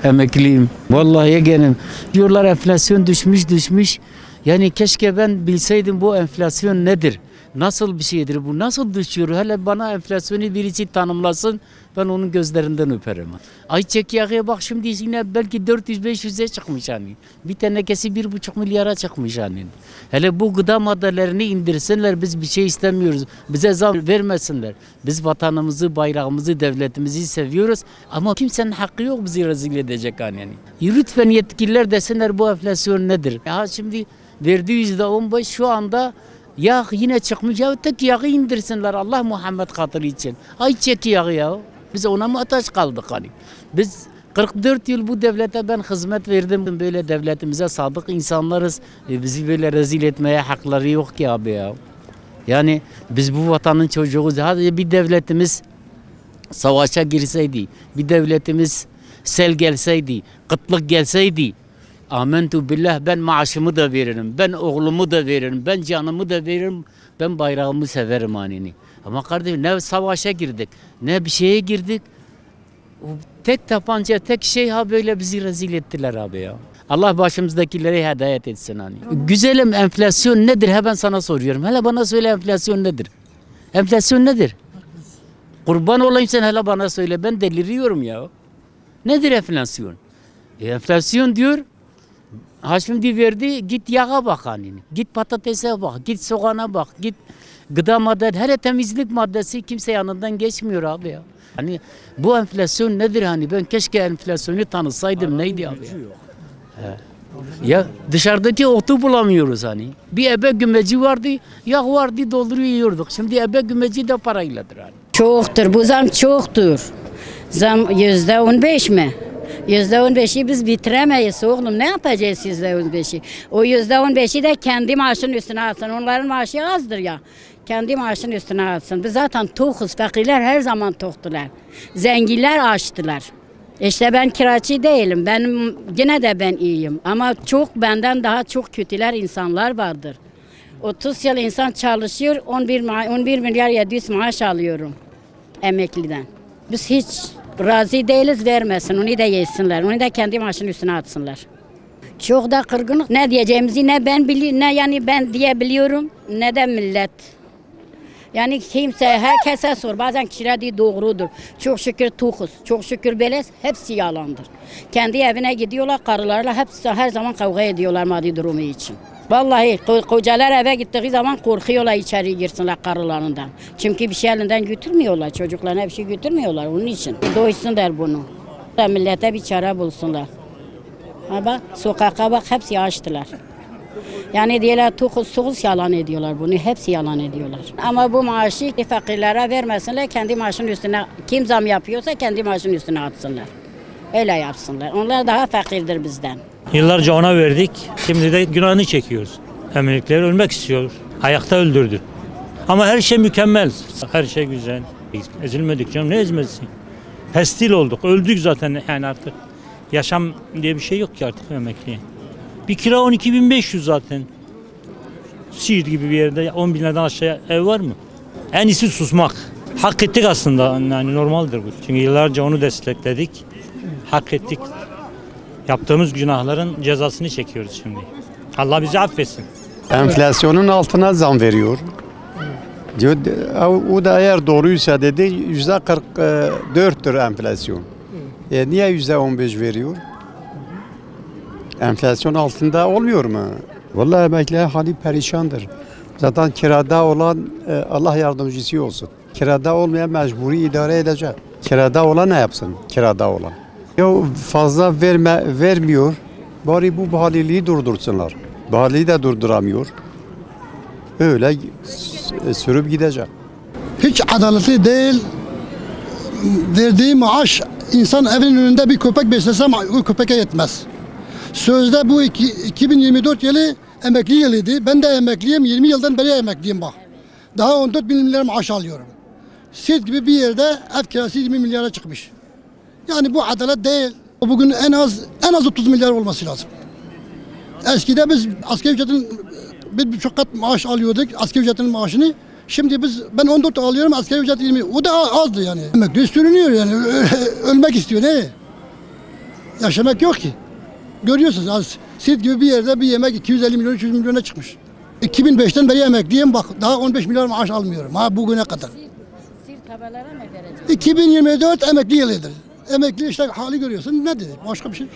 Emekliyim. Vallahi yeğenim. Diyorlar enflasyon düşmüş. Yani keşke ben bilseydim bu enflasyon nedir? Nasıl bir şeydir bu? Nasıl düşüyor? Hele bana enflasyonu birisi tanımlasın. Ben onun gözlerinden öperim. Ayçiçek yağı bak şimdi yine belki 400-500'e çıkmış hani. Bir tenekesi 1,5 milyara çıkmış hani. Hele bu gıda maddelerini indirsinler, biz bir şey istemiyoruz. Bize zam vermesinler. Biz vatanımızı, bayrağımızı, devletimizi seviyoruz. Ama kimsenin hakkı yok bizi rezil edecek hani. Lütfen yetkililer desinler bu enflasyon nedir? Ya şimdi verdiği %15 şu anda yağ yine çıkmış. Ya tek yağı indirsinler Allah Muhammed hatırı için. Ayçiçek yağı ya. Biz ona muhtaç kaldık hani. Biz 44 yıl bu devlete ben hizmet verdim. Böyle devletimize sadık insanlarız. Bizi böyle rezil etmeye hakları yok ki abi ya. Yani biz bu vatanın çocuğuyuz. Hadi bir devletimiz savaşa girseydi, bir devletimiz sel gelseydi, kıtlık gelseydi, amentu billah ben maaşımı da veririm, ben oğlumu da veririm, ben canımı da veririm, ben bayrağımı severim anini. Ama kardeşim ne savaşa girdik, ne bir şeye girdik. Tek tabanca, tek şey ha böyle bizi rezil ettiler abi ya. Allah başımızdakileri hidayet etsin hani. Güzelim enflasyon nedir? He ben sana soruyorum. Hele bana söyle enflasyon nedir? Enflasyon nedir? Kurban olayım sen hele bana söyle. Ben deliriyorum ya. Nedir enflasyon? Enflasyon diyor. Ha şimdi verdi git yağa bak hani. Git patatese bak. Git soğana bak. Git gıda maddeleri. Hele temizlik maddesi kimse yanından geçmiyor abi ya. Hani bu enflasyon nedir hani? Ben keşke enflasyonu tanısaydım neydi abi ya? Ya dışarıdaki otu bulamıyoruz hani. Bir ebe gümeci vardı, yağ vardı dolduruyor yiyorduk. Şimdi ebe gümeci de parayladır hani. Çoktur, bu zam çoktur. Zam %15 mi? %15'i biz bitiremeyiz oğlum. Ne yapacağız %15'i? O %15'i de kendi maaşının üstüne alsın. Onların maaşı azdır ya. Kendi maaşının üstüne alsın. Biz zaten tokuz. Fakirler her zaman toktular. Zenginler açtılar. İşte ben kiraçı değilim. Yine de ben iyiyim. Ama çok benden daha çok kötüler insanlar vardır. 30 yıl insan çalışıyor. 11 milyar 700 maaş alıyorum emekliden. Biz hiç razı değiliz, vermesin. Onu da yesinler. Onu da kendi maaşının üstüne atsınlar. Çok da kırgınlık. Ne diyeceğimizi ne ben biliyorum, ne yani ben diyebiliyorum, ne de millet. Yani kimse, herkese sor. Bazen kişiler diyor doğrudur. Çok şükür tokuz, çok şükür beleş, hepsi yalandır. Kendi evine gidiyorlar, karılarla hepsi her zaman kavga ediyorlar maddi durumu için. Vallahi kocalar eve gittiği zaman korkuyorlar içeri girsinler karılarından. Çünkü bir şey elinden götürmüyorlar. Çocuklarına bir şey götürmüyorlar onun için. Doysunlar bunu. Millete bir çare bulsunlar. Ha bak sokağa bak hepsi açtılar. Yani diyorlar tokuz yalan ediyorlar bunu. Hepsi yalan ediyorlar. Ama bu maaşı fakirlere vermesinler. Kendi maaşının üstüne kim zam yapıyorsa kendi maaşının üstüne atsınlar. Öyle yapsınlar. Onlar daha fakirdir bizden. Yıllarca ona verdik. Şimdi de günahını çekiyoruz. Emekliler ölmek istiyor. Ayakta öldürdü. Ama her şey mükemmel. Her şey güzel. Ezilmedik canım. Ne ezmesin? Pestil olduk. Öldük zaten yani artık. Yaşam diye bir şey yok ki artık emekliye. Bir kira 12.500 zaten. Siirt gibi bir yerde 10 bin liradan aşağıya ev var mı? En iyisi susmak. Hak ettik aslında. Yani normaldir bu. Çünkü yıllarca onu destekledik. Hak ettik. Yaptığımız günahların cezasını çekiyoruz şimdi. Allah bizi affetsin. Enflasyonun altına zam veriyor. Diyor, o da eğer doğruysa dedi %44'tür enflasyon. Niye %15 veriyor? Enflasyon altında olmuyor mu? Vallahi emekliler hali perişandır. Zaten kirada olan Allah yardımcısı olsun. Kirada olmayan mecburi idare edecek. Kirada olan ne yapsın? Kirada olan. Ya fazla vermiyor. Bari bu pahalılığı durdursunlar. Pahalılığı da durduramıyor. Öyle sürüp gidecek. Hiç adaletli değil. Verdiği maaş insan evinin önünde bir köpek beslesem o köpeğe yetmez. Sözde bu 2024 yılı emekli yılıydı. Ben de emekliyim. 20 yıldan beri emekliyim bak. Daha 14 bin lira maaş alıyorum. Siirt gibi bir yerde ev kirası 20 milyara çıkmış. Yani bu adalet değil. Bugün en az 30 milyar olması lazım. Eskide biz asgari ücretin bir çok kat maaş alıyorduk, asgari ücretin maaşını. Şimdi ben 14 alıyorum, asgari ücret 20. O da azdı yani. Emekli sürünüyor yani, ölmek istiyor ne? Yaşamak yok ki. Görüyorsunuz az Siirt gibi bir yerde bir yemek 250 milyon 300 milyona çıkmış. 2005'ten beri emekliyim bak daha 15 milyar maaş almıyorum ha bugüne kadar. Siirt tabelalara mı verecek? 2024 emekli yılıdır. Emekli işte hali görüyorsun nedir? Başka bir şey.